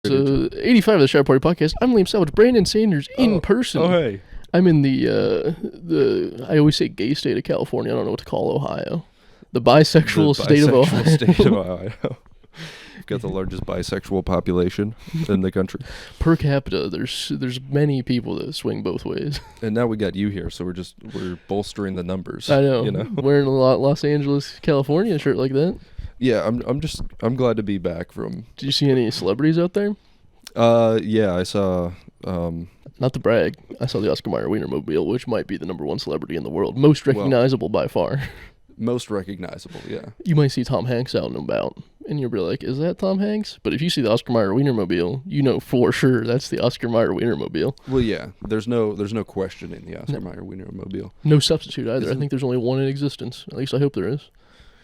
So 85 of the Shower Party Podcast. I'm Liam Salvage, Brandon Sanders in person. Oh, hey. I'm in the I always say gay state of California. I don't know what to call Ohio. The bisexual state of Ohio. State of Ohio. We've got the largest bisexual population in the country. Per capita, there's many people that swing both ways. And now we got you here, so we're bolstering the numbers. I know. You know? Wearing a Los Angeles, California shirt like that. Yeah, I'm glad to be back from. Did you see any celebrities out there? Yeah, I saw. Not to brag, I saw the Oscar Mayer Wienermobile, which might be the #1 celebrity in the world, most recognizable by far. Most recognizable, yeah. You might see Tom Hanks out and about, and you'll be like, "Is that Tom Hanks?" But if you see the Oscar Mayer Wienermobile, you know for sure that's the Oscar Mayer Wienermobile. Well, yeah. There's no questioning the Oscar Mayer Wienermobile. No substitute either. I think there's only one in existence. At least I hope there is.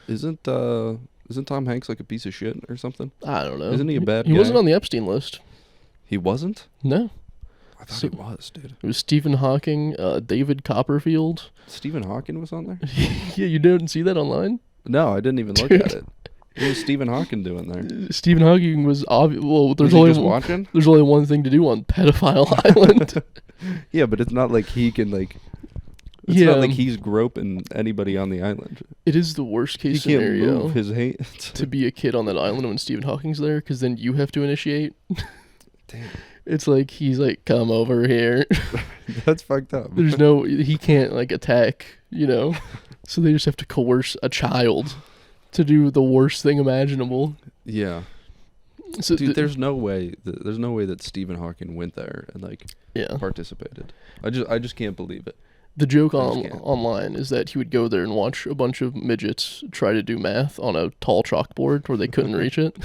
Isn't Tom Hanks like a piece of shit or something? I don't know. Isn't he a bad guy? He wasn't on the Epstein list. He wasn't? No. I thought he was, dude. It was Stephen Hawking, David Copperfield. Stephen Hawking was on there? Yeah, you didn't see that online? No, I didn't even look at it. What was Stephen Hawking doing there? Stephen Hawking was obvious. Well, was he just watching? There's only one thing to do on Pedophile Island. Yeah, but it's not like he can It's not like he's groping anybody on the island. It is the worst case he can't scenario move his hands to be a kid on that island when Stephen Hawking's there, because then you have to initiate. Damn. It's like he's like, "Come over here." That's fucked up. He can't like attack, so they just have to coerce a child to do the worst thing imaginable. Yeah. So dude, there's no way that Stephen Hawking went there and participated. I just can't believe it. The joke online is that he would go there and watch a bunch of midgets try to do math on a tall chalkboard where they couldn't reach it.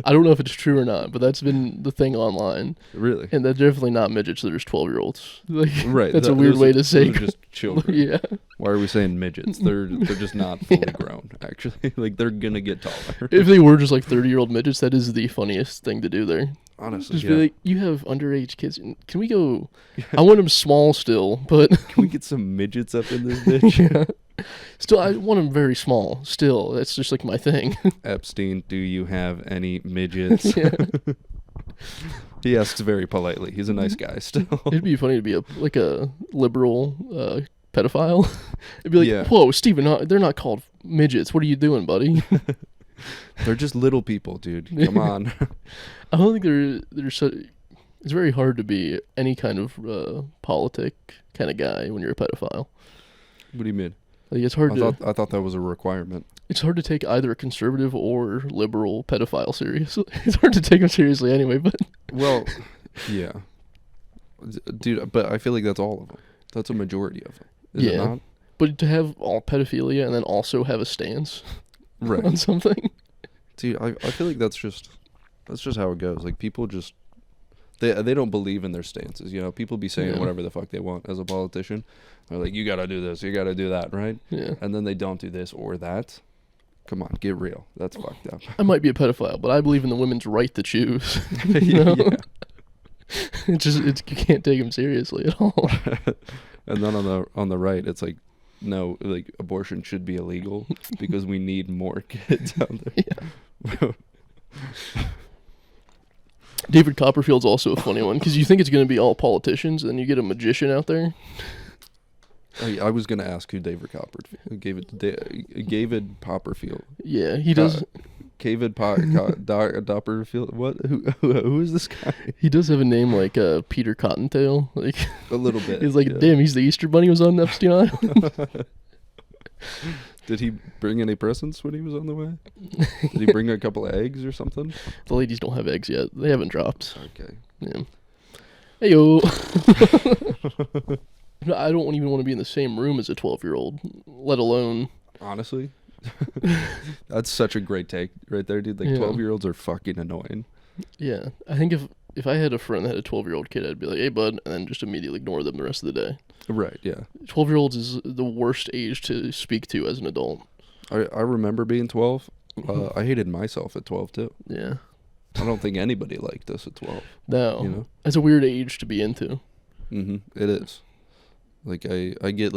I don't know if it's true or not, but that's been the thing online. Really? And they're definitely not midgets. There's 12-year-olds. Right. That's a weird way to say. Those are just children. Yeah. Why are we saying midgets? They're just not fully grown, actually. They're gonna get taller. If they were just 30-year-old midgets, that is the funniest thing to do there. Honestly, just be like, you have underage kids. Can we go? I want them small still, but can we get some midgets up in this bitch? Yeah. Still, I want them very small. Still, that's just my thing. Epstein, do you have any midgets? Yeah. He asks very politely. He's a nice guy. Still, it'd be funny to be a liberal pedophile. It'd be like, whoa, Stephen, they're not called midgets. What are you doing, buddy? They're just little people, dude. Come on. I don't think it's very hard to be any kind of politic kind of guy when you're a pedophile. What do you mean? It's hard I thought that was a requirement. It's hard to take either a conservative or liberal pedophile seriously. It's hard to take them seriously anyway, but... Well, yeah. Dude, but I feel like that's all of them. That's a majority of them. Is it not? But to have all pedophilia and then also have a stance on something... Dude, I feel like that's just how it goes. People just they don't believe in their stances. People be saying whatever the fuck they want as a politician. They're like, you gotta do this, you gotta do that, right? Yeah. And then they don't do this or that. Come on, get real. That's fucked up. I might be a pedophile, but I believe in the women's right to choose. Yeah. You can't take them seriously at all. And then on the right, it's like, no, abortion should be illegal because we need more kids out there. Yeah. David Copperfield's also a funny one because you think it's going to be all politicians, and then you get a magician out there. I was going to ask who David Copperfield. David Copperfield. Yeah, he does. David Copperfield. What? Who is this guy? He does have a name like Peter Cottontail. A little bit. He's like, damn, he's the Easter Bunny was on Epstein Island. Did he bring any presents when he was on the way? Did he bring a couple of eggs or something? The ladies don't have eggs yet. They haven't dropped. Okay. Yeah. Hey-yo. I don't even want to be in the same room as a 12-year-old, let alone... Honestly? That's such a great take right there, dude. 12-year-olds are fucking annoying. Yeah. I think if I had a friend that had a 12-year-old kid, I'd be like, hey, bud, and then just immediately ignore them the rest of the day. Right, yeah. 12-year-olds is the worst age to speak to as an adult. I remember being 12. I hated myself at 12, too. Yeah. I don't think anybody liked us at 12. No. That's a weird age to be into. Mm-hmm. It is. I get,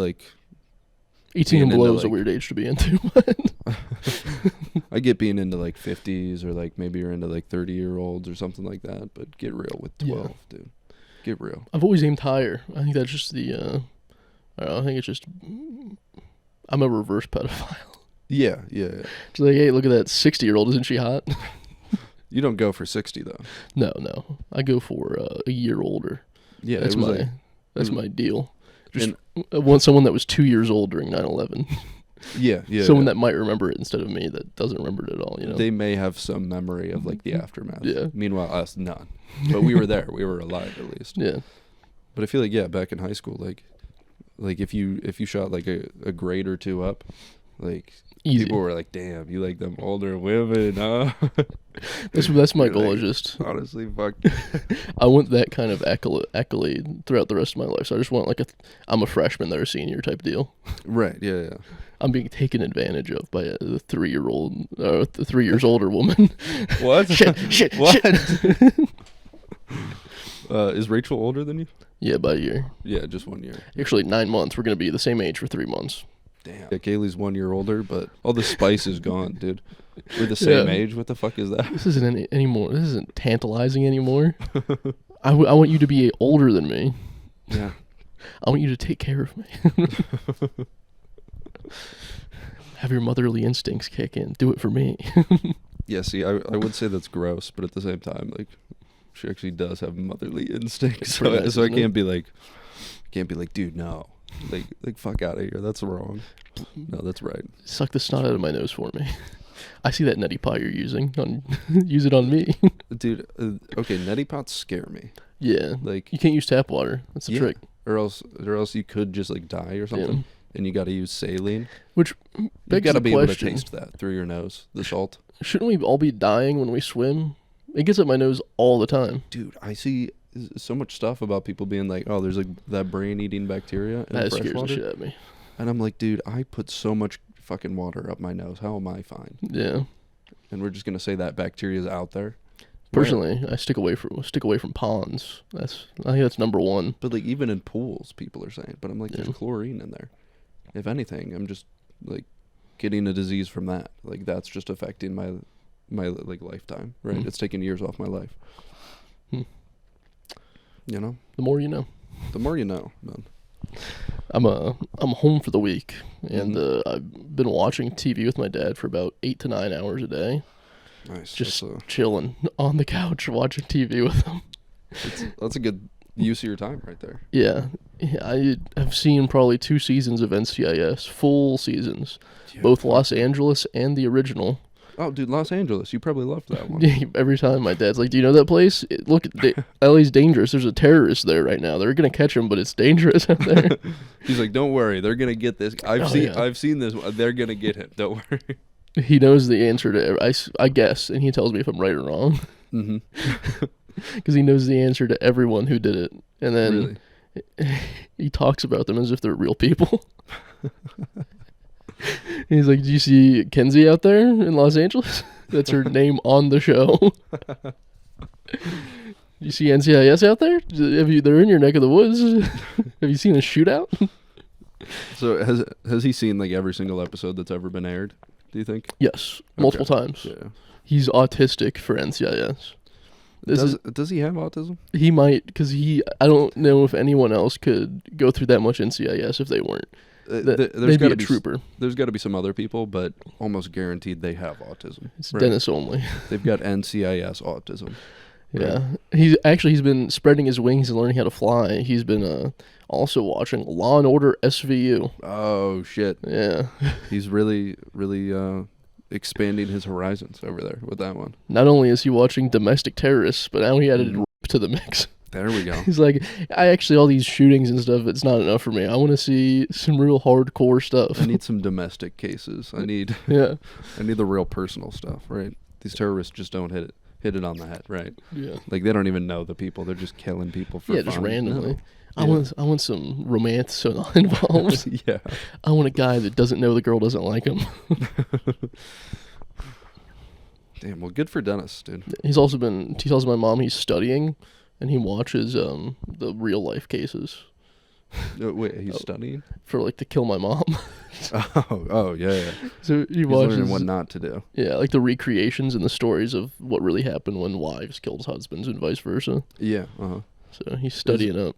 18 and below is a weird age to be into. I get being into like 50s or like maybe you're into like 30-year-olds or something like that. But get real with 12, dude. Get real. I've always aimed higher. I think that's just the. I don't know. I think it's just. I'm a reverse pedophile. Yeah. It's like, hey, look at that 60-year-old. Isn't she hot? You don't go for 60 though. No. I go for a year older. Yeah, that's my deal. Just I want someone that was 2 years old during 9/11. Yeah. Someone that might remember it instead of me that doesn't remember it at all. They may have some memory of like the aftermath. Yeah. Meanwhile, us none. But we were there. We were alive at least. Yeah. But I feel like back in high school, like if you shot like a grade or two up, like easy. People were like, "Damn, you like them older women, huh?" That's my goal. Like, just honestly, fuck. I want that kind of accolade throughout the rest of my life. So I just want like I'm a freshman, they're a senior type deal. Right. Yeah. I'm being taken advantage of by a 3-year-old, the 3 years older woman. What? Shit. What? Is Rachel older than you? Yeah, by a year. Yeah, just 1 year. Actually, 9 months. We're gonna be the same age for 3 months. Damn. Yeah, Kaylee's 1 year older, but all the spice is gone, dude. We're the same age. What the fuck is that? This isn't anymore. This isn't tantalizing anymore. I want you to be older than me. Yeah. I want you to take care of me. Have your motherly instincts kick in. Do it for me. Yeah, see, I would say that's gross, but at the same time, like, she actually does have motherly instincts. So, nice, so I can't be like, dude, no. Like, fuck out of here. That's wrong. No, that's right. Suck the snot out of my nose for me. I see that neti pot you're using. Use it on me. Dude, okay, neti pots scare me. Yeah. Like, you can't use tap water. That's the trick. Or else you could just like die or something. Yeah. And you got to use saline. Which you got to be able to taste that through your nose, the salt. Shouldn't we all be dying when we swim? It gets up my nose all the time. Dude, I see so much stuff about people being like, oh, there's like that brain-eating bacteria in that fresh scares water. The shit out of me. And I'm like, dude, I put so much fucking water up my nose. How am I fine? Yeah. And we're just gonna say that bacteria is out there. Personally, I stick away from ponds. I think that's number one. But like even in pools, people are saying. But I'm like, there's chlorine in there. If anything, I'm just like getting a disease from that. Like that's just affecting my like lifetime, right? It's taking years off my life. You know. The more you know. The more you know, man. I'm home for the week, and I've been watching TV with my dad for about 8 to 9 hours a day. Nice. Just chilling on the couch watching TV with him. That's a good use of your time right there. Yeah. I have seen probably 2 seasons of NCIS, full seasons, both Los Angeles and the original. Oh, dude, Los Angeles. You probably loved that one. Every time my dad's like, do you know that place? Look, LA's dangerous. There's a terrorist there right now. They're going to catch him, but it's dangerous out there. He's like, don't worry. They're going to get this. I've seen this. They're going to get him. Don't worry. He knows the answer to I guess, and he tells me if I'm right or wrong. Because he knows the answer to everyone who did it. And then he talks about them as if they're real people. He's like, do you see Kenzie out there in Los Angeles? That's her name on the show. You see NCIS out there? They're in your neck of the woods. Have you seen a shootout? So has he seen like every single episode that's ever been aired, do you think? Yes, multiple times. Yeah. He's autistic for NCIS. Does he have autism? He might, because I don't know if anyone else could go through that much NCIS if they weren't. There's got to be a trooper. There's got to be some other people, but almost guaranteed they have autism. It's right? Dennis only. They've got NCIS autism. Yeah, right? He's been spreading his wings and learning how to fly. He's been also watching Law and Order SVU. Oh shit! Yeah, he's really expanding his horizons over there with that one. Not only is he watching domestic terrorists, but now he added rape to the mix. There we go. He's like, all these shootings and stuff, it's not enough for me. I want to see some real hardcore stuff. I need some domestic cases. I need the real personal stuff, right? These terrorists just don't hit it on the head, right? Yeah. Like they don't even know the people. They're just killing people for fun. Just randomly. No. I want some romance involved. Yeah. I want a guy that doesn't know the girl doesn't like him. Damn, well good for Dennis, dude. He tells my mom he's studying and he watches the real life cases. Wait, he's studying? For like to kill my mom. Oh, yeah. So he He's watches learning what not to do. Yeah, like the recreations and the stories of what really happened when wives killed husbands and vice versa. Yeah, So he's studying up.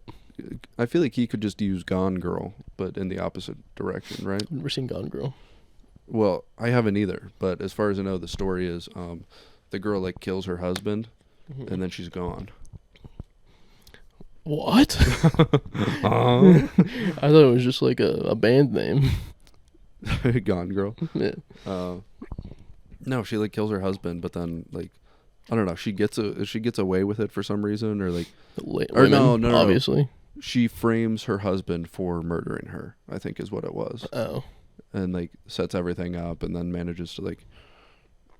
I feel like he could just use Gone Girl, but in the opposite direction, right? I've never seen Gone Girl. Well, I haven't either, but as far as I know, the story is the girl like kills her husband, and then she's gone. What? I thought it was just like a band name. Gone Girl. Yeah. No, she like kills her husband, but then like I don't know. She gets away with it for some reason, or like or no, obviously. She frames her husband for murdering her, I think is what it was. Oh. And like sets everything up, and then manages to like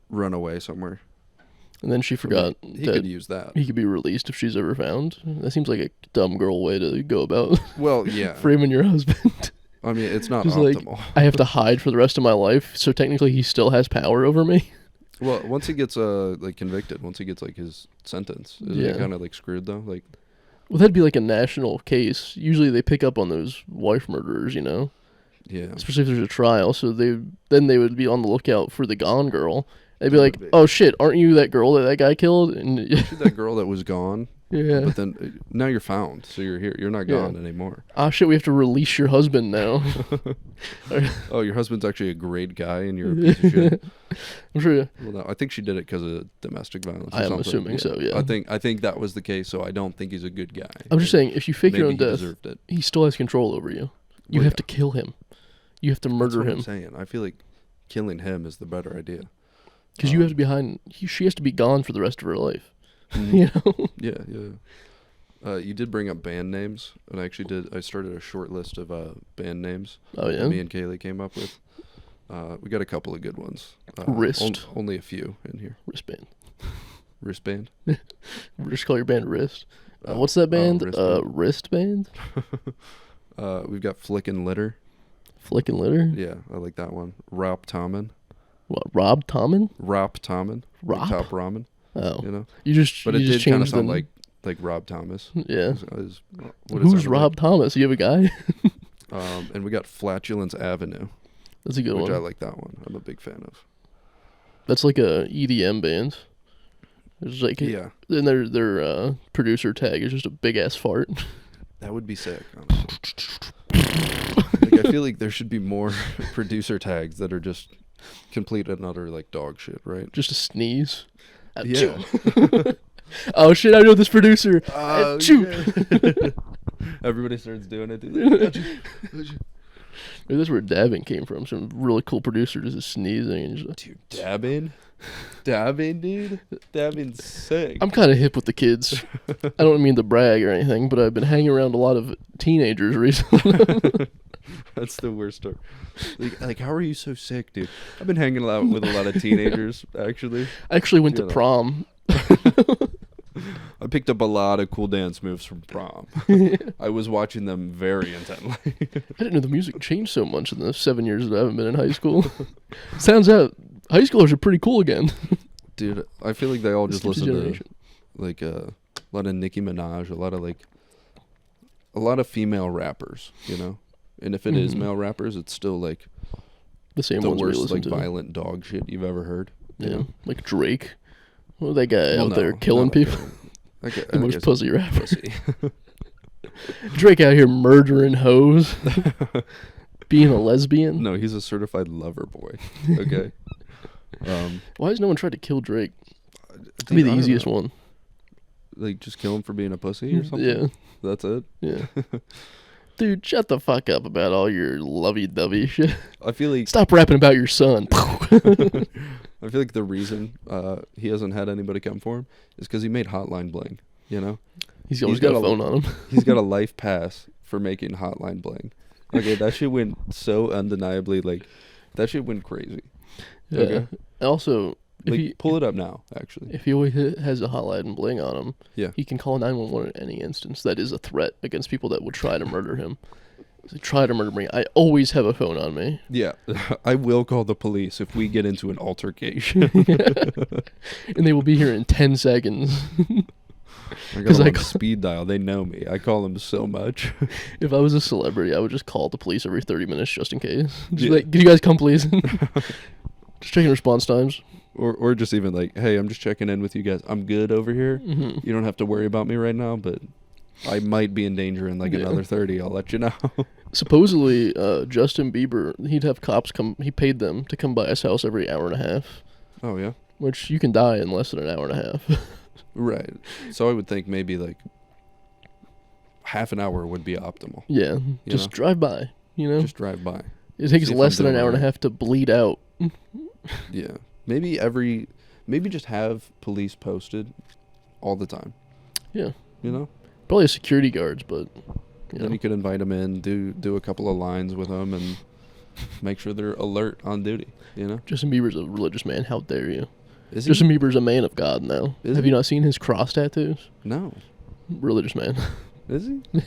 run away somewhere. And then she forgot he could use that. He could be released if she's ever found. That seems like a dumb girl way to go about. Well, yeah. Framing your husband. I mean, it's not Like, optimal. I have to hide for the rest of my life, so technically he still has power over me. Well, once he gets like convicted, once he gets like his sentence, isn't he kind of like screwed though? Like, well, that'd be like a national case. Usually they pick up on those wife murderers, you know. Yeah. Especially if there's a trial, so they would be on the lookout for the Gone Girl. They'd be like, "Oh shit, aren't you that girl that guy killed?" And that girl that was gone. Yeah. But then now you're found, so you're here. You're not gone anymore. Ah shit, we have to release your husband now. Oh, your husband's actually a great guy, and you're a piece of shit. I'm sure. Well, no, I think she did it because of domestic violence. I am assuming so. Yeah. I think that was the case. So I don't think he's a good guy. I'm just saying, if you fake your own death, deserved it. He still has control over you. You have to kill him. You have to murder him. I'm saying. I feel like killing him is the better idea. Because you have to be she has to be gone for the rest of her life. Mm-hmm. You know? Yeah. You did bring up band names, and I started a short list of band names. Oh yeah. That me and Kaylee came up with. We got a couple of good ones. Wrist. Only a few in here. Wristband. Wristband. Just call your band Wrist. What's that band? Wristband. We've got Flick and Litter. Flick and Litter. Yeah, I like that one. Rop Tommen. What? Rob Tommen? Rop Tommen. Rop? Like Top Ramen. Oh. You know. But it did kind of changed sound like Rob Thomas. Yeah. Who's Rob Thomas? You have a guy? And we got Flatulence Avenue. That's a good one. Which I like that one. I'm a big fan of. That's like a EDM band. It's like yeah. And their producer tag is just a big ass fart. That would be sick, honestly. Like, I feel like there should be more producer tags that are just complete and utter like dog shit, right? Just a sneeze. Yeah. Oh shit! I know this producer. Yeah. Everybody starts doing it. Maybe that's where dabbing came from. Some really cool producer just sneezing and just. Dude, dabbing, dude, dabbing's sick. I'm kind of hip with the kids. I don't mean to brag or anything, but I've been hanging around a lot of teenagers recently. That's the worst story. Like, how are you so sick, dude? I've been hanging out with a lot of teenagers, actually. I actually went to prom. I picked up a lot of cool dance moves from prom. I was watching them very intently. I didn't know the music changed so much in the 7 years that I haven't been in high school. Sounds out high schoolers are pretty cool again. Dude, I feel like they all just listen to like a lot of Nicki Minaj, a lot of female rappers, you know? And if it is male rappers, it's still like the same the ones worst, we listen like to. Violent dog shit you've ever heard. Yeah, know? Like Drake. Well, that guy out there killing people. The most pussy rapper. Drake out here murdering hoes. Being a lesbian. No, he's a certified lover boy. Okay. Why has no one tried to kill Drake? That'd be the easiest one. Like, just kill him for being a pussy or something? Yeah. That's it? Yeah. Dude, shut the fuck up about all your lovey-dovey shit. I feel like... Stop rapping about your son. I feel like the reason he hasn't had anybody come for him is because he made Hotline Bling, you know? He's always got a phone on him. He's got a life pass for making Hotline Bling. Okay, that shit went so undeniably, like, that shit went crazy. Yeah. Okay? Also... pull it up now, actually. If he always has a hotline bling on him, yeah, he can call 911 in any instance. That is a threat against people that would try to murder him. So try to murder me. I always have a phone on me. Yeah, I will call the police if we get into an altercation. And they will be here in 10 seconds. I got them on speed dial. They know me. I call them so much. If I was a celebrity, I would just call the police every 30 minutes just in case. Just like, can you guys come, please? Just checking response times. Or just even like, hey, I'm just checking in with you guys. I'm good over here. Mm-hmm. You don't have to worry about me right now, but I might be in danger in like another 30. I'll let you know. Supposedly, Justin Bieber, he'd have cops come. He paid them to come by his house every hour and a half. Oh, yeah? Which you can die in less than an hour and a half. Right. So I would think maybe like half an hour would be optimal. Yeah. Just drive by, Just drive by. It takes less than an hour and a half to bleed out. Yeah. Maybe just have police posted all the time. Yeah. Probably security guards, but then you could invite them in, do a couple of lines with them, and make sure they're alert on duty. Justin Bieber's a religious man. How dare you? Is Justin Bieber's a man of God now. Have you not seen his cross tattoos? No. Religious man. Is he? Yeah.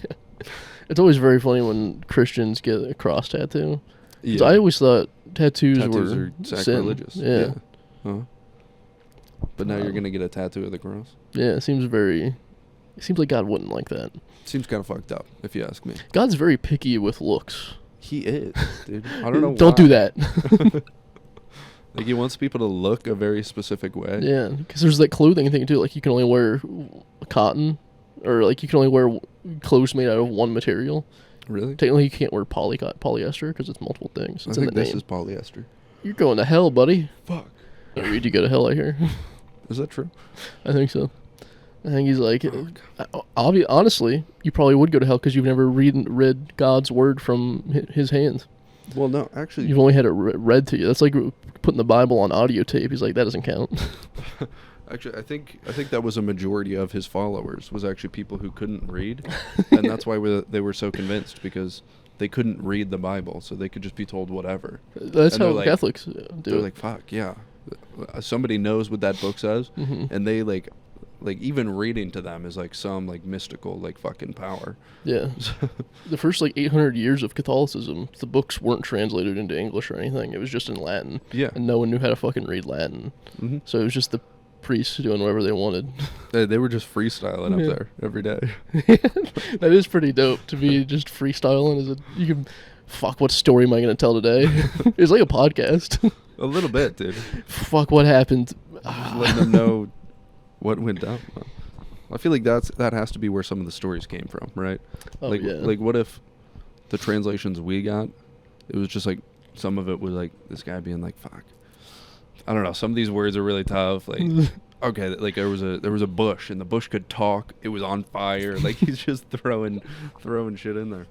It's always very funny when Christians get a cross tattoo. Yeah. I always thought tattoos were sacrilegious. Sin. Yeah. Uh-huh. But now you're gonna get a tattoo of the cross. Yeah, it seems like God wouldn't like that. Seems kind of fucked up, if you ask me. God's very picky with looks. He is, dude. I don't know. Don't do that. Like he wants people to look a very specific way. Yeah, because there's that clothing thing too. Like you can only wear cotton, or like you can only wear clothes made out of one material. Really? Technically, you can't wear polyester because it's multiple things. It's I think this is polyester. You're going to hell, buddy. Fuck. You go to hell, I hear. Is that true? I think so. I think he's like, honestly, you probably would go to hell because you've never read God's word from his hands. Well, no, actually. You've only had it read to you. That's like putting the Bible on audio tape. He's like, that doesn't count. Actually, I think that was a majority of his followers was actually people who couldn't read, and that's why they were so convinced, because they couldn't read the Bible, so they could just be told whatever. That's how Catholics do it. They're like, fuck, yeah. Somebody knows what that book says, and they like even reading to them is like some like mystical like fucking power. Yeah. The first like 800 years of Catholicism, the books weren't translated into English or anything. It was just in Latin. Yeah. And no one knew how to fucking read Latin. Mm-hmm. So it was just the priests doing whatever they wanted. They were just freestyling up there every day. That is pretty dope to be just freestyling. You can, fuck, what story am I going to tell today? It's like a podcast. A little bit, dude. Fuck, what happened? Just letting them know what went down. I feel like that has to be where some of the stories came from, right? Oh, like, yeah. Like, what if the translations we got, it was just like, some of it was like this guy being like, fuck. I don't know. Some of these words are really tough. Like, okay, like there was a bush, and the bush could talk. It was on fire. Like he's just throwing shit in there.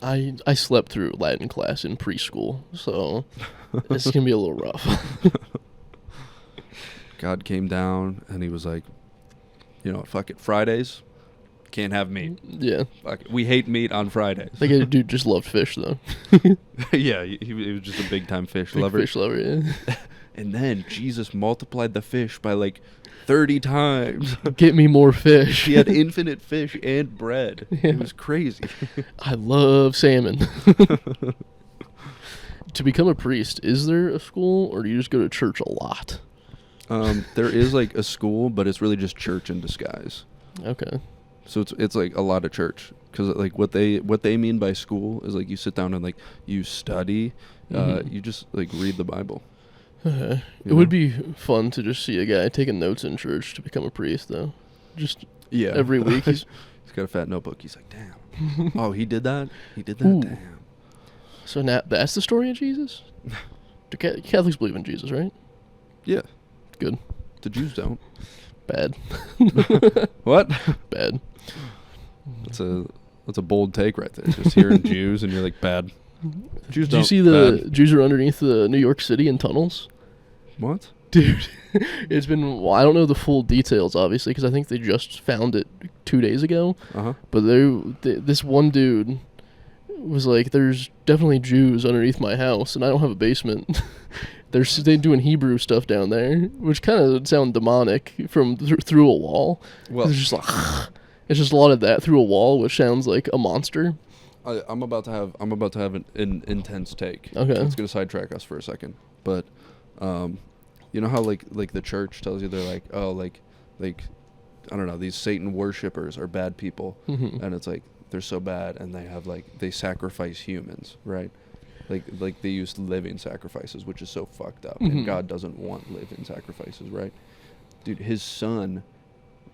I slept through Latin class in preschool, so it's gonna be a little rough. God came down and he was like, fuck it, Fridays, can't have meat. Yeah. Fuck it. We hate meat on Fridays. Like a dude just loved fish though. Yeah, he was just a big time fish lover. Fish lover, yeah. And then Jesus multiplied the fish by like 30 times. Get me more fish. He had infinite fish and bread. Yeah. It was crazy. I love salmon. To become a priest, is there a school, or do you just go to church a lot? There is like a school, but it's really just church in disguise. Okay. So it's like a lot of church, because like what they mean by school is like you sit down and like you study, you just like read the Bible. It would be fun to just see a guy taking notes in church to become a priest, though. Just every week. He's got a fat notebook. He's like, damn. Oh, he did that? He did that? Ooh. Damn. So now that's the story of Jesus? Do Catholics believe in Jesus, right? Yeah. Good. The Jews don't. Bad. What? Bad. That's a bold take right there. Just hearing Jews and you're like, bad. Jews Did you see the Jews are underneath the New York City in tunnels? What? Dude, it's been, well, I don't know the full details, obviously, because I think they just found it 2 days ago. Uh-huh. But this one dude was like, there's definitely Jews underneath my house, and I don't have a basement. They're doing Hebrew stuff down there, which kind of sound demonic from through a wall. Well, it's just like, it's just a lot of that through a wall, which sounds like a monster. I'm about to have an intense take. Okay. It's gonna sidetrack us for a second, but you know how like the church tells you, they're like, oh, like I don't know, these Satan worshippers are bad people, Mm-hmm. and it's like they're so bad, and they have like they sacrifice humans, right? Like they use living sacrifices, which is so fucked up. Mm-hmm. And God doesn't want living sacrifices, right? Dude, his son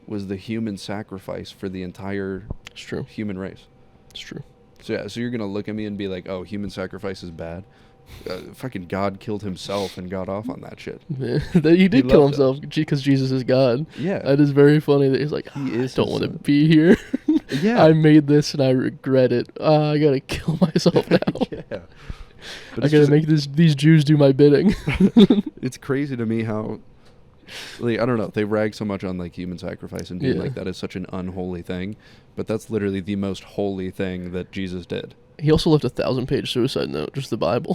was the human sacrifice for the entire It's true. human race. It's true. So yeah, so you're gonna look at me and be like, "Oh, human sacrifice is bad." Fucking God killed himself and got off on that shit. Yeah, that he did kill loved himself because Jesus is God. Yeah, That is very funny that he's like, He I is don't his want to son." be here. Yeah, I made this and I regret it. I gotta kill myself now. yeah. But I gotta make these Jews do my bidding. It's crazy to me how, like, I don't know, they rag so much on like human sacrifice and being Yeah. like that is such an unholy thing, but that's literally the most holy thing that Jesus did, He also left a 1,000-page suicide note, just the Bible.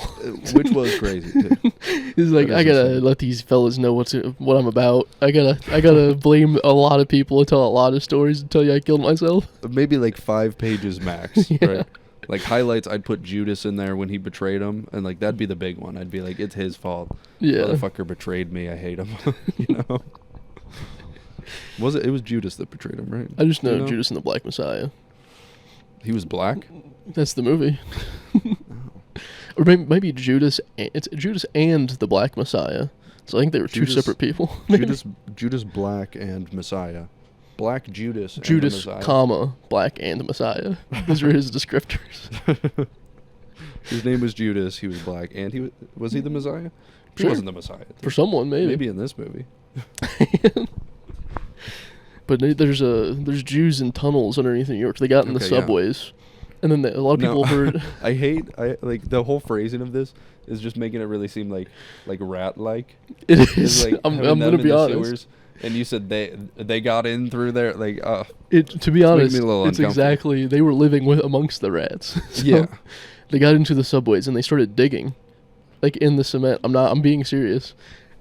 which was crazy too. He's like, That I is gotta insane. let these fellas know what I'm about. I gotta blame a lot of people and tell a lot of stories and tell you I killed myself. Maybe like 5 pages max, Yeah. right? Like highlights, I'd put Judas in there when he betrayed him, and like that'd be the big one. I'd be like, it's his fault. Yeah. Motherfucker betrayed me. I hate him. You know. It was Judas that betrayed him, right? I just know You know? Judas and the Black Messiah. He was black. That's the movie. Or maybe Judas. It's Judas and the Black Messiah. So I think they were two Judas- separate people. Maybe. Judas Black and Messiah. Black Judas. Judas, and the Messiah. comma, Black and Messiah. Those were his descriptors. His name was Judas. He was black, and was he the Messiah? He Sure. wasn't the Messiah. For someone, maybe. Maybe in this movie. But there's Jews in tunnels underneath New York. They got in the Okay, yeah. subways, and then a lot of people heard. I like the whole phrasing of this is just making it really seem like rat like. It It's is. like I'm having them gonna in be the honest. sewers, and you said they got in through there like To be making honest, me a little it's uncomfortable. exactly they were living amongst the rats. So yeah. They got into the subways and they started digging, like in the cement. I'm being serious,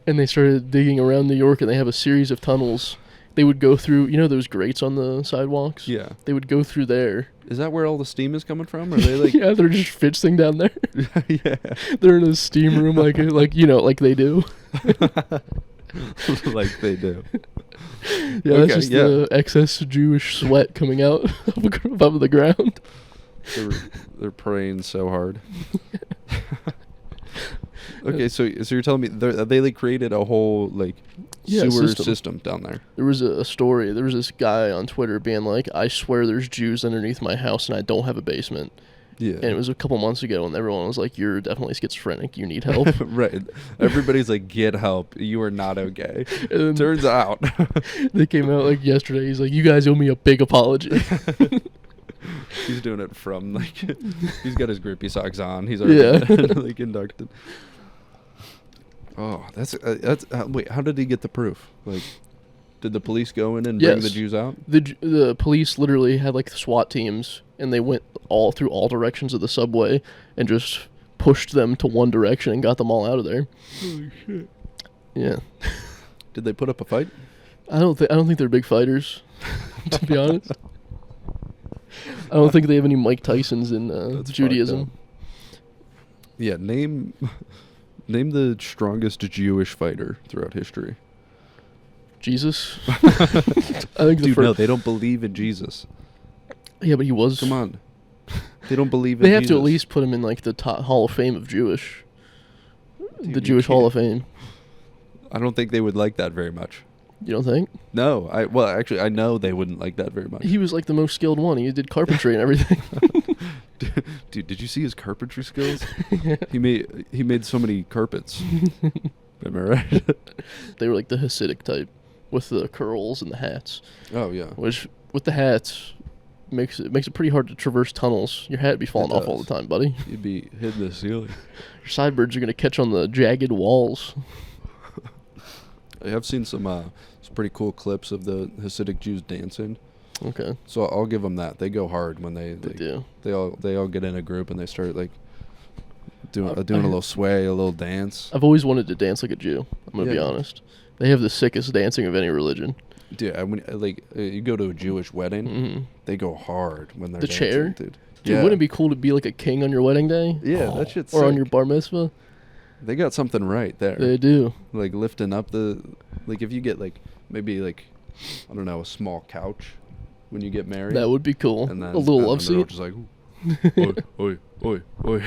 and they started digging around New York, and they have a series of tunnels. They would go through, those grates on the sidewalks. Yeah. They would go through there. Is that where all the steam is coming from? Or are they like Yeah, they're just Shvitzing down there. yeah. They're in a steam room like they do. Like they do. Yeah, Okay, that's just yeah. the excess Jewish sweat coming out above the ground. They're praying so hard. Okay, so you're telling me they like created a whole like Yeah, sewer system. system down there. There was a story. There was this guy on Twitter being like, I swear there's Jews underneath my house and I don't have a basement. Yeah. And it was a couple months ago, and everyone was like, you're definitely schizophrenic. You need help. Right. Everybody's like, get help. You are not okay. And then Turns out. they came out like yesterday. He's like, you guys owe me a big apology. He's doing it from like he's got his grippy socks on. He's already like inducted. Oh, that's wait. How did he get the proof? Like, did the police go in and bring the Yes. Jews out? The police literally had like SWAT teams, and they went all through all directions of the subway and just pushed them to one direction and got them all out of there. Holy shit. Yeah. Did they put up a fight? I don't think they're big fighters, to be honest. I don't think they have any Mike Tysons in That's Judaism. fucked up. Yeah, name the strongest Jewish fighter throughout history. Jesus. I think Dude, no, they don't believe in Jesus. Yeah, but he was. Come on. They don't believe in They have Jesus. to at least put him in like the top Hall of Fame of Jewish. Dude, The you Jewish Hall can't. of Fame. I don't think they would like that very much. You don't think? No, actually I know they wouldn't like that very much. He was like the most skilled one. He did carpentry and everything. Dude, did you see his carpentry skills? Yeah. He made so many carpets. Am I right? They were like the Hasidic type with the curls and the hats. Oh yeah. Which with the hats makes it pretty hard to traverse tunnels. Your hat would be falling It off all does. the time, buddy. You'd be hitting the ceiling. Your sideburns are gonna catch on the jagged walls. I have seen some pretty cool clips of the Hasidic Jews dancing. Okay. So I'll give them that. They go hard when they do. They all get in a group and they start like doing I- a little sway, a little dance. I've always wanted to dance like a Jew. I'm gonna be Yeah. honest. They have the sickest dancing of any religion. Dude, you go to a Jewish wedding, Hmm. they go hard when they're The dancing, chair? dude. Dude, wouldn't it be cool to be like a king on your wedding day? Yeah, that shit's Or on sick. your bar mitzvah? They got something right there. They do. Like lifting up if you get like maybe like I don't know, a small couch when you get married. That would be cool. And then, a little love seat. Just like, oi, oi, oi, oi.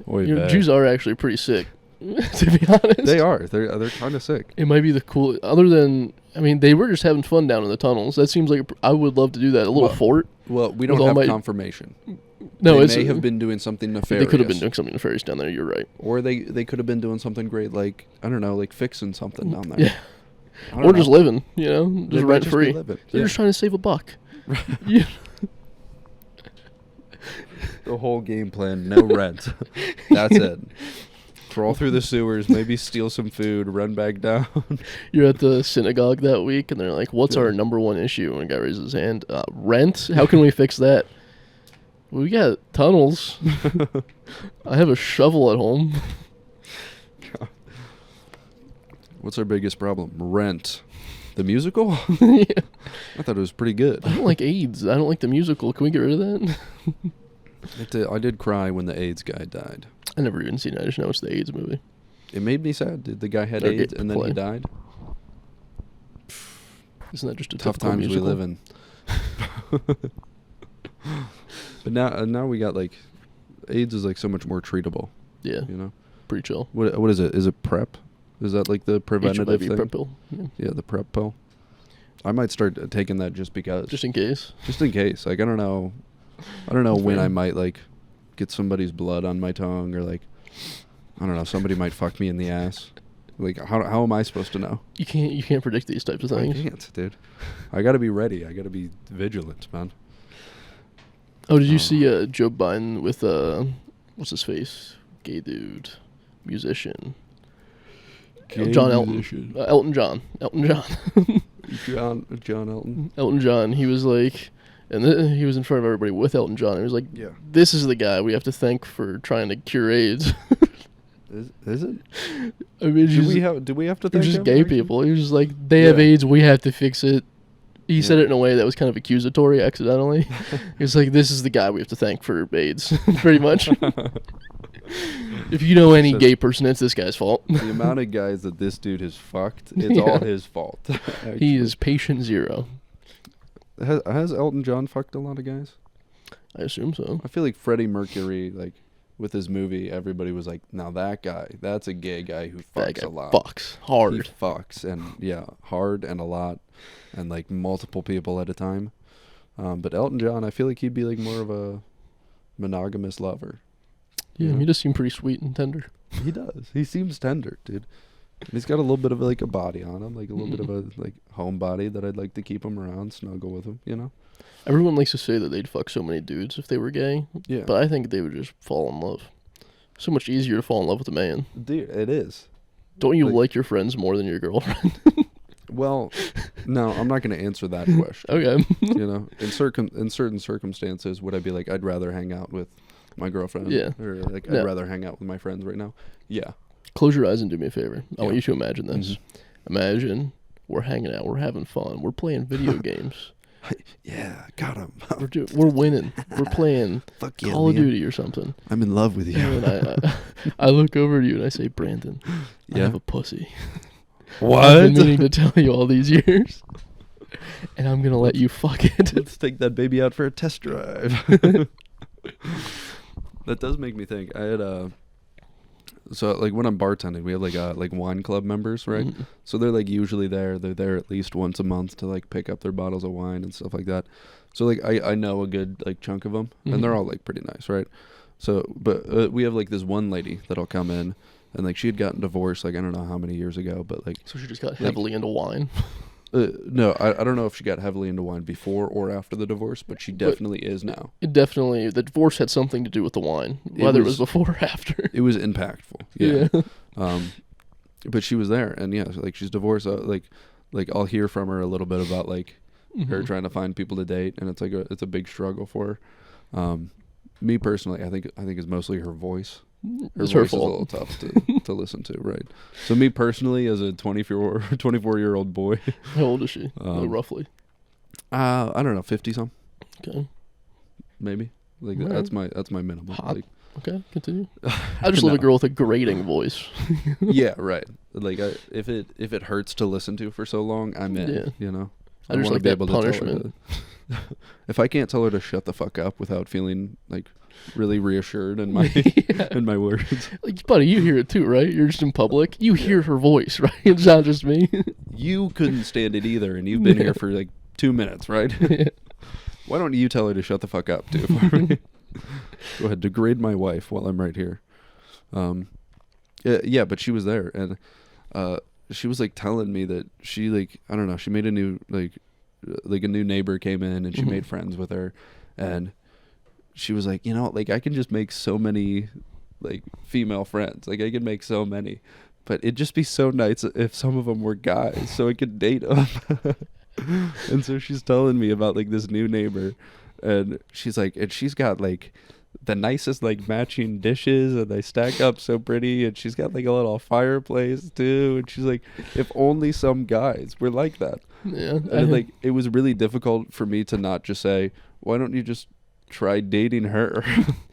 Oi, Jews are actually pretty sick, to be honest. They are. They're kind of sick. It might be the cool. Other than, I mean, they were just having fun down in the tunnels. That seems like I would love to do that. A little fort. Well, we don't have confirmation. No, they may have been doing something nefarious. They could have been doing something nefarious down there. You're right. Or they could have been doing something great, like I don't know, like fixing something down there. Yeah. Or just living, you know, just rent free. They're just trying to save a buck. Yeah. The whole game plan, no rent. That's it. Crawl through the sewers, maybe steal some food, run back down. You're at the synagogue that week, and they're like, "What's our number one issue?" And a guy raises his hand. Rent. How can we fix that? We got tunnels. I have a shovel at home. What's our biggest problem? Rent. The musical? Yeah. I thought it was pretty good. I don't like AIDS. I don't like the musical. Can we get rid of that? I did cry when the AIDS guy died. I never even seen it. I just know it's the AIDS movie. It made me sad. The guy had AIDS and then he died. Isn't that just a tough times musical? we live in? But now we got like AIDS is like so much more treatable. Yeah, you know, pretty chill. What is it? Is it PrEP? Is that like the preventative thing? PrEP pill. Yeah, the PrEP pill. I might start taking that just because. Just in case. Just in case. Like I don't know when I might like get somebody's blood on my tongue or like I don't know, somebody might fuck me in the ass. Like how am I supposed to know? You can't predict these types of things. I can't, dude. I got to be ready. I got to be vigilant, man. Oh, did you see Joe Biden with what's his face? Gay dude, musician. John Elton. Elton John. John Elton. Elton John. He was like, and he was in front of everybody with Elton John. He was like, yeah, this is the guy we have to thank for trying to cure AIDS. Is it? I mean, do we have to thank just him? gay people. He was just like, they have AIDS, we have to fix it. He said it in a way that was kind of accusatory accidentally. He was like, this is the guy we have to thank for AIDS, pretty much. If you know any gay person, it's this guy's fault. The amount of guys that this dude has fucked, it's all his fault. He is patient zero. Has Elton John fucked a lot of guys? I assume so. I feel like Freddie Mercury, like, with his movie, everybody was like, now that guy, that's a gay guy who fucks a lot. Fucks. Hard. He fucks, and hard and a lot, and like multiple people at a time. But Elton John, I feel like he'd be like more of a monogamous lover. Yeah, he does seem pretty sweet and tender. He does. He seems tender, dude. And he's got a little bit of like a body on him, like a little bit of a like home body that I'd like to keep him around, snuggle with him, you know? Everyone likes to say that they'd fuck so many dudes if they were gay. Yeah. But I think they would just fall in love. So much easier to fall in love with a man. Dude, it is. Don't you like your friends more than your girlfriend? Well, no, I'm not going to answer that question. Okay. You know, in certain circumstances, would I be like, I'd rather hang out with my girlfriend? Yeah. Or like, I'd rather hang out with my friends right now? Yeah. Close your eyes and do me a favor. I want you to imagine this. Mm-hmm. Imagine we're hanging out, we're having fun, we're playing video games. Yeah, got him. We're winning. We're playing Call of Liam. Duty or something. I'm in love with you. And I look over to you and I say, Brandon, I have a pussy. What? I've been meaning to tell you all these years. And I'm going to let you fuck it. Let's take that baby out for a test drive. That does make me think. I had so like when I'm bartending, we have like wine club members, right? Mm-hmm. So they're like usually they're there at least once a month to like pick up their bottles of wine and stuff like that. So like I know a good like chunk of them, and they're all like pretty nice, right? So but we have like this one lady that'll come in, and like she had gotten divorced like I don't know how many years ago, but like so she just got heavily into wine. No, I don't know if she got heavily into wine before or after the divorce, but she definitely is now. The divorce had something to do with the wine, whether it was before or after. It was impactful, yeah. But she was there, and like she's divorced. Like I'll hear from her a little bit about like her trying to find people to date, and it's like it's a big struggle for her. Me personally, I think it's mostly her voice. Her voice is a little tough to listen to, right? So me personally, as a 24-year-old boy. How old is she, roughly? I don't know, 50-some. Okay. Maybe. Like right. that's my minimum. Hot. Like, Okay, continue. I just love a girl with a grating voice. Yeah, right. Like if it hurts to listen to for so long, I'm in. Yeah. You know, I just wanna like that punishment. tell her if I can't tell her to shut the fuck up without feeling like really reassured in my in my words. Like, buddy, you hear it too, right? You're just in public. You hear her voice, right? It's not just me. You couldn't stand it either, and you've been here for like 2 minutes, right? Why don't you tell her to shut the fuck up, too? Go ahead, degrade my wife while I'm right here. Yeah, but she was there, and she was like telling me that she like, I don't know, she made a new like a new neighbor came in, and she made friends with her, and she was like, you know, like I can just make so many like female friends, like I can make so many, but it'd just be so nice if some of them were guys, so I could date them. And so she's telling me about like this new neighbor, and she's like, and she's got like the nicest like matching dishes, and they stack up so pretty, and she's got like a little fireplace too, and she's like, if only some guys were like that. Yeah, and like it was really difficult for me to not just say, why don't you just try dating her?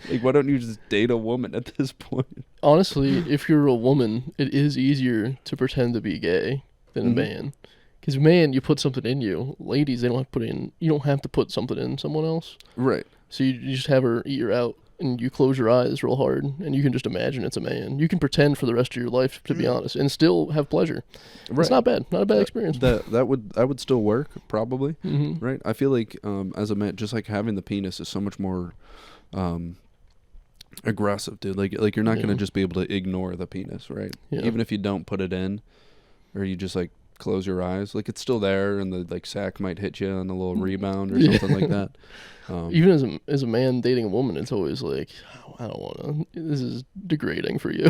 Like, why don't you just date a woman at this point? Honestly, if you're a woman, it is easier to pretend to be gay than a man. Because man, you put something in you. Ladies, they don't have to put in. You don't have to put something in someone else. Right. So you just have her eat her out, and you close your eyes real hard, and you can just imagine it's a man. You can pretend for the rest of your life, to be honest, and still have pleasure. Right. It's not bad. Not a bad experience. That would still work probably. Right. I feel like as a man, just like having the penis is so much more aggressive, dude. Like you're not gonna just be able to ignore the penis, right? Yeah. Even if you don't put it in, or you just like close your eyes, like it's still there, and the like sack might hit you on a little rebound or something like that. Even as a man dating a woman, it's always like, oh, I don't want to. This is degrading for you.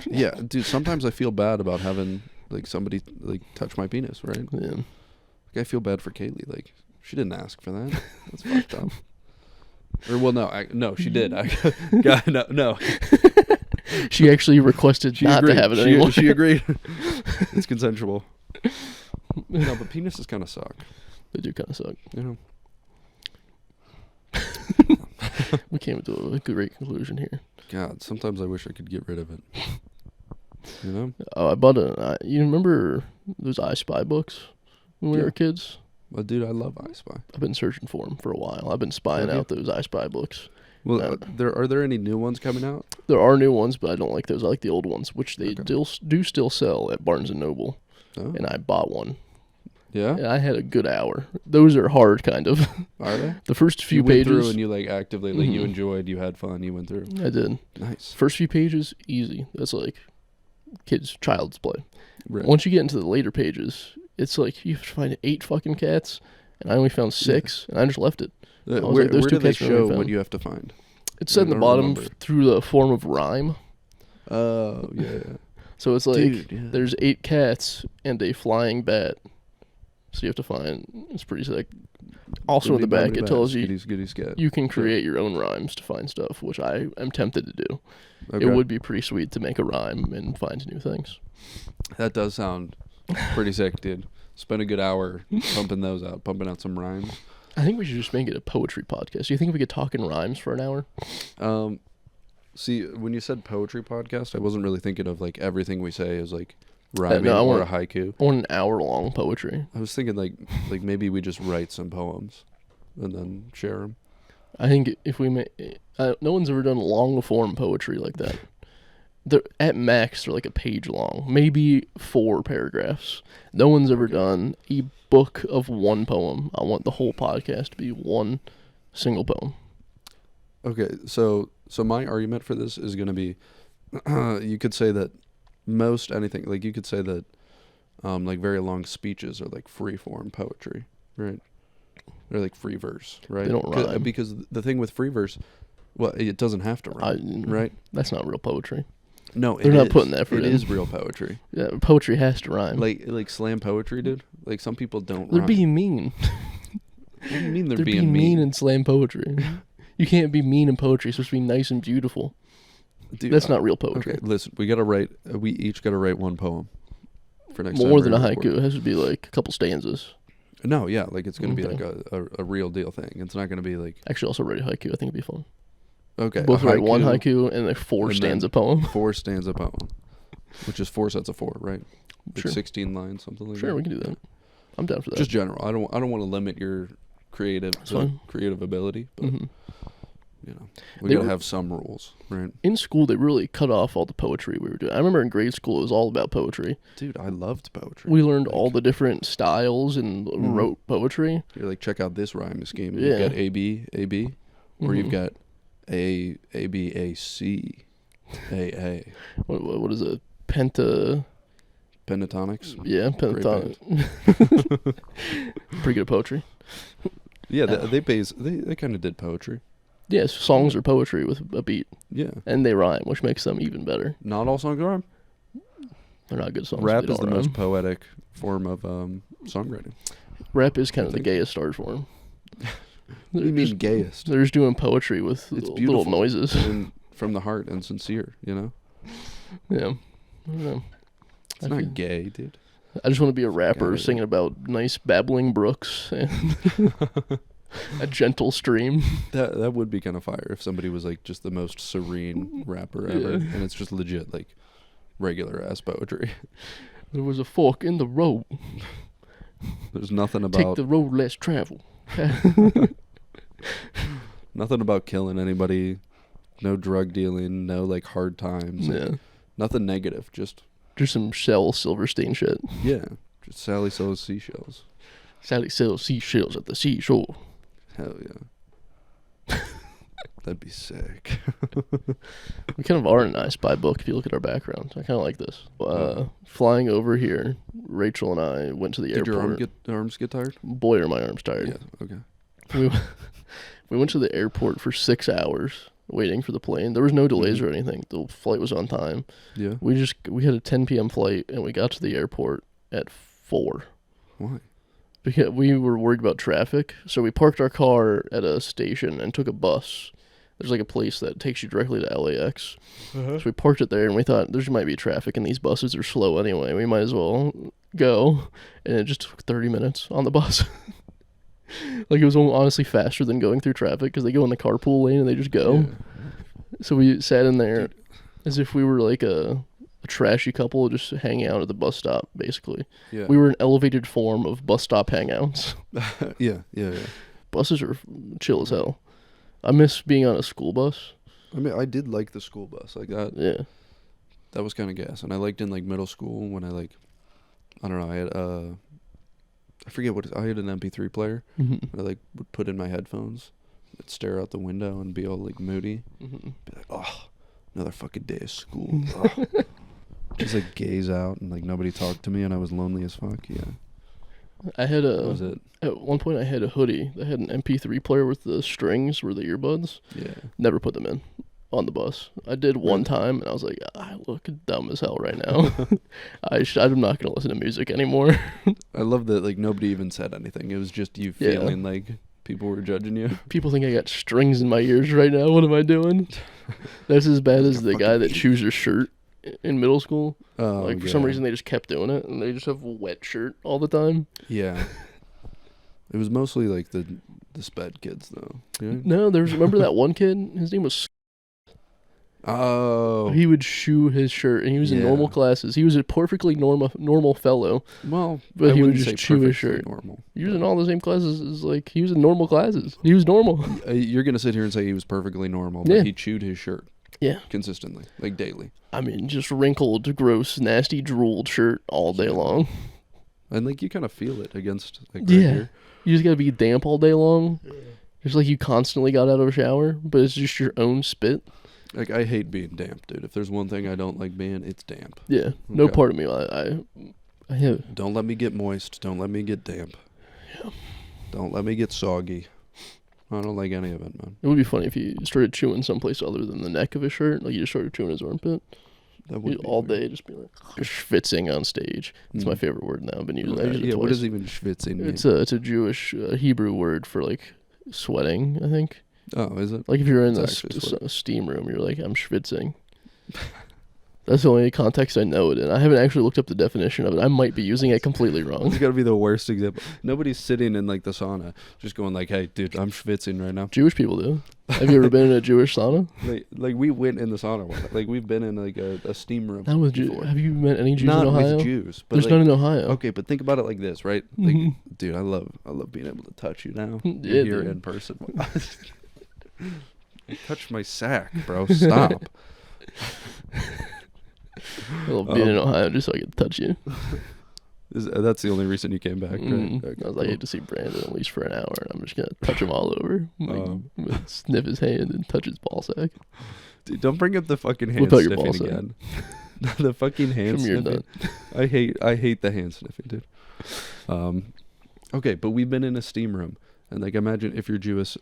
Yeah, dude. Sometimes I feel bad about having like somebody like touch my penis, right? Yeah. Like I feel bad for Kaylee. Like she didn't ask for that. That's fucked up. Or well, no, she did. God, no. She actually requested she not agreed. to have it anymore. She agreed. It's consensual. No, but penises kind of suck. They do kind of suck. You know. We came to a great conclusion here. God, sometimes I wish I could get rid of it. You know? Oh, I bought you remember those I Spy books when we were kids? Well, dude, I love I Spy. I've been searching for them for a while. I've been spying out those I Spy books. Well, are there any new ones coming out? There are new ones, but I don't like those. I like the old ones, which they do still sell at Barnes & Noble. Oh. And I bought one. Yeah? And I had a good hour. Those are hard, kind of. Are they? The first few you pages. You went through and you like actively, like you enjoyed, you had fun, you went through. I did. Nice. First few pages, easy. That's like child's play. Right. Once you get into the later pages, it's like you have to find 8 fucking cats, and I only found 6, and I just left it. Where do they show what you have to find? It's said in the bottom through the form of rhyme. Oh, yeah. So it's like, there's 8 cats and a flying bat. So you have to find, it's pretty sick. Also in the back, it tells you you can create your own rhymes to find stuff, which I am tempted to do. Okay. It would be pretty sweet to make a rhyme and find new things. That does sound pretty sick, dude. Spend a good hour pumping out some rhymes. I think we should just make it a poetry podcast. Do you think we could talk in rhymes for an hour? See, when you said poetry podcast, I wasn't really thinking of like everything we say is like rhyming or a haiku. I want an hour-long poetry. I was thinking like maybe we just write some poems and then share them. I think if we no one's ever done long-form poetry like that. At max, they're like a page long, maybe 4 paragraphs. No one's ever done a book of one poem. I want the whole podcast to be one single poem. Okay, so my argument for this is going to be, you could say that most anything, like you could say that, like very long speeches are like free form poetry, right? They're like free verse, right? They don't rhyme. Because the thing with free verse, well, it doesn't have to rhyme, right? That's not real poetry. No, they're not putting that effort in. It is real poetry. Yeah, poetry has to rhyme. Like slam poetry, dude. Like some people don't. They're being mean. What do you mean they're being mean in slam poetry? You can't be mean in poetry. It's supposed to be nice and beautiful. Dude, that's not real poetry. Okay, listen, we each gotta write one poem for next. More than a haiku. It has to be like a couple stanzas. No, yeah, like it's gonna be like a real deal thing. It's not gonna be like. Actually, also write a haiku. I think it'd be fun. Okay. Both a write one haiku haiku and a 4 and stanza then poem. 4 stanza poem, which is 4 sets of 4, right? Like Sure. 16 lines, something like that. Sure, we can do that. I'm down for that. Just general. I don't want to limit your creative ability, but Mm-hmm. you know, we gotta have some rules, right? In school, they really cut off all the poetry we were doing. I remember in grade school, it was all about poetry. Dude, I loved poetry. We learned all the different styles and wrote poetry. You're like, check out this rhyme scheme. Yeah. You've got A B, or you've got A B A C, A. What is it? Pentatonics? Yeah, pentatonics. Pretty good at poetry. Yeah, they kind of did poetry. Yes, songs are poetry with a beat. Yeah. And they rhyme, which makes them even better. Not all songs rhyme. They're not good songs. Rap is the most poetic form of songwriting. Rap is kind of the gayest art form. What do you mean gayest? They're just doing poetry with It's little noises. and from the heart and sincere, you know? Yeah. I don't know. It's not gay, dude. I just want to be a rapper singing about nice babbling brooks and a gentle stream. That would be kind of fire if somebody was like just the most serene rapper ever, and it's just legit like regular ass poetry. There was a fork in the road. There's nothing about Take the road less traveled. nothing about killing anybody. No drug dealing. No like hard times. Like, nothing negative. Just some Shell Silverstein shit. Yeah. Just Sally sells seashells. Sally sells seashells at the seashore. Hell yeah. That'd be sick. We kind of are in an I Spy book if you look at our backgrounds. I kind of like this. Flying over here, Rachel and I went to the airport. Did your arms get tired? Boy, are my arms tired. Yeah, okay. We went to the airport for 6 hours waiting for the plane. There was no delays or anything. The flight was on time. Yeah. We had a 10 p.m. flight, and we got to the airport at 4. Why? Because we were worried about traffic, so we parked our car at a station and took a bus. There's like a place that takes you directly to LAX. So we parked it there, and we thought there might be traffic, and these buses are slow anyway. We might as well go. And it just took 30 minutes on the bus. Like, it was honestly faster than going through traffic because they go in the carpool lane and they just go. Yeah. So we sat in there as if we were like a trashy couple just hanging out at the bus stop, basically. Yeah. We were an elevated form of bus stop hangouts. Yeah. Buses are chill as hell. I miss being on a school bus. I mean, I did like the school bus. Like that. Yeah. That was kind of gas. And I liked in like middle school when I don't know, I had I forget I had an MP3 player. Mm-hmm. I like would put in my headphones. I'd stare out the window and be all like moody. Mm-hmm. Be like, oh, another fucking day of school. Just like gaze out and like nobody talked to me and I was lonely as fuck. Yeah. I had at one point I had a hoodie that had an MP3 player with the strings were the earbuds. Yeah. Never put them in on the bus. I did one time and I was like, I look dumb as hell right now. I'm not going to listen to music anymore. I love that like nobody even said anything. It was just you feeling like people were judging you. People think I got strings in my ears right now. What am I doing? That's as bad as the guy that chews your shirt in middle school. For some reason they just kept doing it and they just have a wet shirt all the time. Yeah. It was mostly like the sped kids though. Yeah? No, remember that one kid? His name was Oh. He would shoe his shirt, and he was in normal classes. He was a perfectly normal fellow. Well, but he would just chew his shirt. Normal. He was in all the same classes as he was in normal classes. He was normal. You're gonna sit here and say he was perfectly normal, but he chewed his shirt. Yeah. Consistently, like daily. I mean, just wrinkled, gross, nasty, drooled shirt all day long. And like you kind of feel it against like right here. You just gotta be damp all day long. It's like you constantly got out of a shower, but it's just your own spit. Like, I hate being damp, dude. If there's one thing I don't like being, it's damp. Yeah. No part of me. I have. Don't let me get moist. Don't let me get damp. Yeah. Don't let me get soggy. I don't like any of it, man. It would be funny if you started chewing someplace other than the neck of his shirt. Like, you just started chewing his armpit. That would be all day, just be like, schwitzing on stage. It's my favorite word now. I've been using it. Yeah, what does even schwitzing mean? It's a Jewish Hebrew word for, like, sweating, I think. Oh, is it? Like if you're in a steam room, you're like, I'm schwitzing. That's the only context I know it in. I haven't actually looked up the definition of it. I might be using it completely wrong. It's gotta be the worst example. Nobody's sitting in like the sauna, just going like, "Hey, dude, I'm schwitzing right now." Jewish people do. Have you ever been in a Jewish sauna? Like we went in the sauna one. Like we've been in like a steam room. Not with before. Have you met any Jews Not in Ohio? with Jews, but There's like, none in Ohio. Okay, but think about it like this, right? Like, dude, I love being able to touch you now. Yeah, You're dude. in person. Touch my sack, bro. Stop. I love being in Ohio just so I can touch you. That's the only reason you came back, right? Okay, I was like, I hate to see Brandon at least for an hour. I'm just gonna touch him all over, sniff his hand and touch his ball sack. Dude, don't bring up the fucking hand Whip out your ball sniffing sack. again. The fucking hand Come here, sniffing. I hate the hand sniffing, dude. Okay, but we've been in a steam room, and like imagine if you're Jewish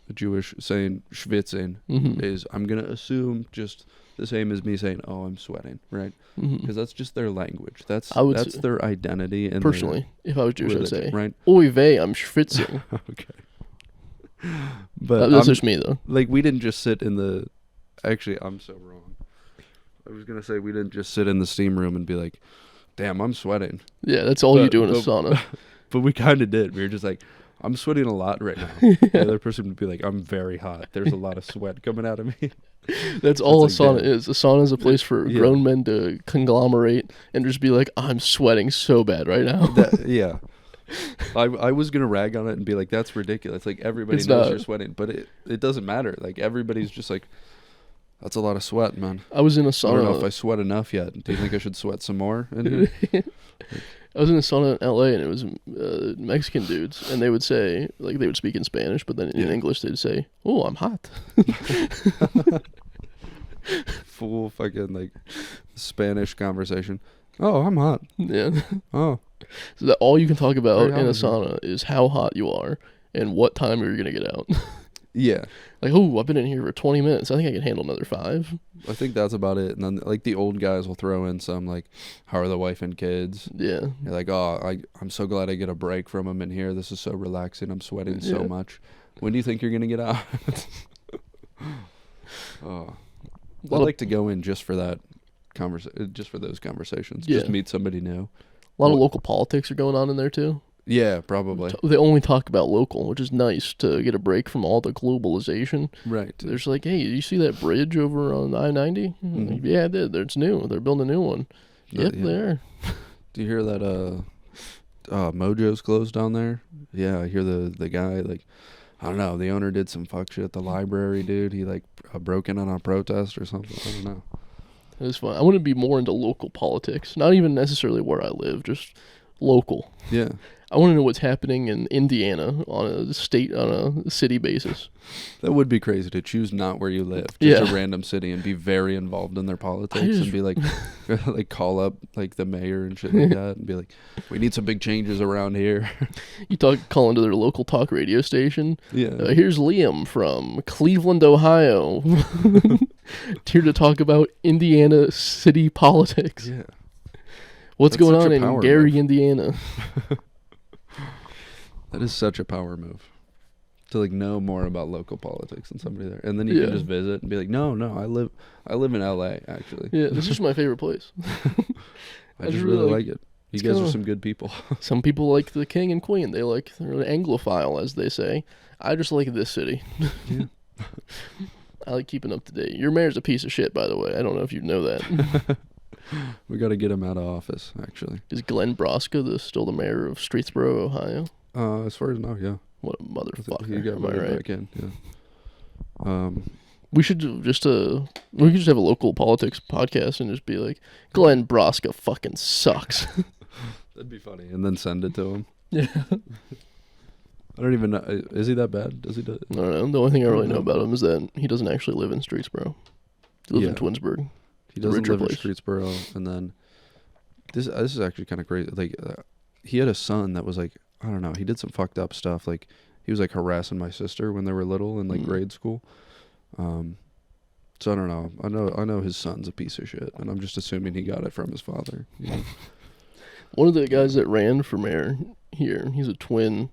saying schwitzing is, I'm gonna assume, just the same as me saying, "Oh, I'm sweating," right? Because that's just their language. That's their identity. And personally, if I was Jewish, I'd say, right? "Oy vey, I'm schwitzing." Okay. But that's just me though. Like we didn't just sit in the. Actually, I'm so wrong. I was gonna say we didn't just sit in the steam room and be like, "Damn, I'm sweating." Yeah, that's all you do in a sauna. But we kind of did. We were just like, "I'm sweating a lot right now." The other person would be like, "I'm very hot. There's a lot of sweat coming out of me." That's all like, a sauna damn. is. A sauna is a place for grown men to conglomerate and just be like, "I'm sweating so bad right now." Yeah. I was gonna rag on it and be like, "That's ridiculous." Like everybody knows you're sweating, but it doesn't matter. Like everybody's just like, "That's a lot of sweat, man." I was in a sauna. I don't know if I sweat enough yet. Do you think I should sweat some more? I was in a sauna in LA and it was Mexican dudes, and they would say, like, they would speak in Spanish, but then in English they'd say, "Oh, I'm hot." Full fucking like Spanish conversation. "Oh, I'm hot." Yeah. Oh. So that all you can talk about in a sauna is how hot you are and what time you're gonna get out. Yeah. Like, oh, I've been in here for 20 minutes. I think I can handle another 5. I think that's about it. And then like the old guys will throw in some like, "How are the wife and kids?" Yeah. You're like, "Oh, I'm so glad I get a break from them in here. This is so relaxing. I'm sweating so much." When do you think you're gonna get out? Oh, I'd like to go in just for that just for those conversations. Yeah. Just meet somebody new. A lot of local politics are going on in there too. Yeah, probably. They only talk about local, which is nice to get a break from all the globalization. Right. There's like, "Hey, you see that bridge over on I-90? Like, yeah, I did. It's new. They're building a new one." Yep, yeah. they are. Do you hear that Mojo's closed down there? Yeah, I hear the guy, like, I don't know, the owner did some fuck shit at the library, dude. He like broke in on a protest or something. I don't know. It was fun. I want to be more into local politics, not even necessarily where I live, just local. Yeah. I want to know what's happening in Indiana on a city basis. That would be crazy to choose not where you live, just a random city, and be very involved in their politics and be like, like call up like the mayor and shit like that and be like, "We need some big changes around here." You call into their local talk radio station. Yeah. Here's Liam from Cleveland, Ohio, here to talk about Indiana city politics. Yeah. What's That's going such on a in power Gary, move. Indiana? That is such a power move. To like know more about local politics than somebody there, and then you can just visit and be like, no, I live in LA actually. Yeah, this is my favorite place. I just really like it. You guys are some good people. Some people like the king and queen. They're an Anglophile, as they say. I just like this city. Yeah. I like keeping up to date. Your mayor's a piece of shit, by the way. I don't know if you know that. We got to get him out of office, actually. Is Glenn Broska still the mayor of Streetsboro, Ohio? As far as now, yeah. What a motherfucker. He got voted back in, yeah. We should just we could just have a local politics podcast and just be like, Glenn Broska fucking sucks. That'd be funny, and then send it to him. Yeah. I don't even know. Is he that bad? Does he do it? I don't know. The only thing I really know about him is that he doesn't actually live in Streetsboro. He lives in Twinsburg. He doesn't live in Streetsboro, and then this is actually kind of crazy. Like, he had a son that was like, I don't know. He did some fucked up stuff. Like, he was like harassing my sister when they were little in like grade school. So I don't know. I know his son's a piece of shit, and I'm just assuming he got it from his father. You know? One of the guys that ran for mayor here, he's a twin.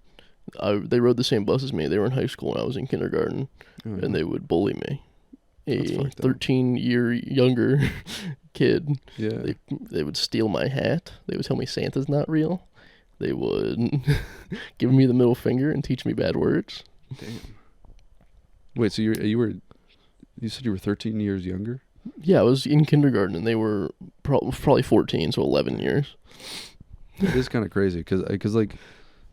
They rode the same bus as me. They were in high school when I was in kindergarten, and they would bully me. A 13-year younger kid. Yeah. They would steal my hat. They would tell me Santa's not real. They would give me the middle finger and teach me bad words. Damn. Wait, so you said you were 13 years younger? Yeah, I was in kindergarten, and they were probably 14, so 11 years. It is kind of crazy, because like,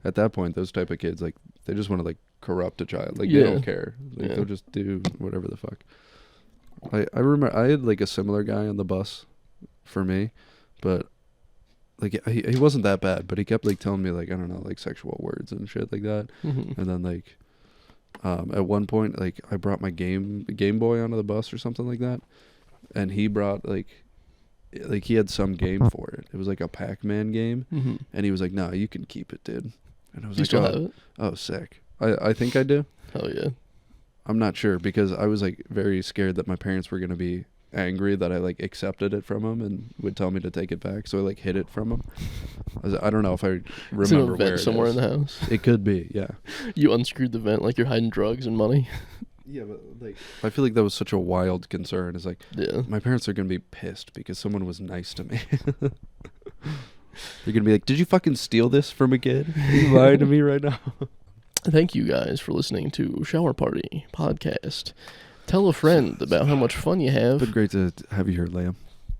at that point, those type of kids, like, they just want to, like, corrupt a child. Like, they don't care. Like, they'll just do whatever the fuck. I remember I had, like, a similar guy on the bus for me, but, like, he wasn't that bad, but he kept, like, telling me, like, I don't know, like, sexual words and shit like that. Mm-hmm. And then, like, at one point, like, I brought my Game Boy onto the bus or something like that, and he brought, like he had some game for it. It was like a Pac-Man game, Mm-hmm. and he was like, "Nah, you can keep it, dude." And I was Do you like, still have it? "Oh, sick." I think I do. Oh, yeah. I'm not sure, because I was, like, very scared that my parents were gonna be angry that I, like, accepted it from him and would tell me to take it back, so I, like, hid it from him. I don't know if I remember It's in a where vent it somewhere is. in the house. It could be, yeah. You unscrewed the vent like you're hiding drugs and money. Yeah, but, like, I feel like that was such a wild concern. It's like, Yeah. my parents are gonna be pissed because someone was nice to me. They're gonna be like, "Did you fucking steal this from a kid? Are you lying to me right now?" Thank you guys for listening to Shower Party Podcast. Tell a friend about how much fun you It's have. been great to have you here, Liam.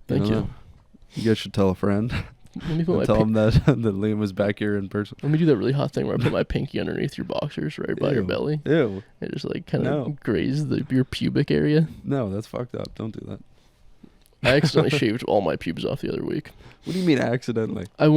Thank you. You guys should tell a friend. Let me put my Tell him that Liam was back here in person. Let me do that really hot thing where I put my pinky underneath your boxers right by your belly. Ew. And just like kind of No. graze your pubic area. No, that's fucked up. Don't do that. I accidentally shaved all my pubes off the other week. What do you mean accidentally? I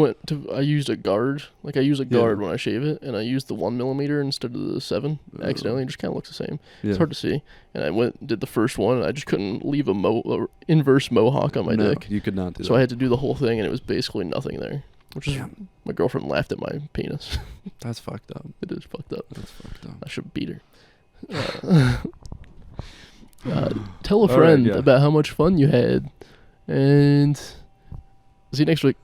used a guard. Like I use a guard when I shave it, and I used the 1mm instead of the 7 accidentally. It just kind of looks the same. Yeah. It's hard to see. And I went and did the first one, and I just couldn't leave a inverse mohawk on my dick. You could not do that. So I had to do the whole thing, and it was basically nothing there. Which is, Damn. my girlfriend laughed at my penis. That's fucked up. It is fucked up. That's fucked up. I should beat her. Tell a friend about how much fun you had. And see you next week.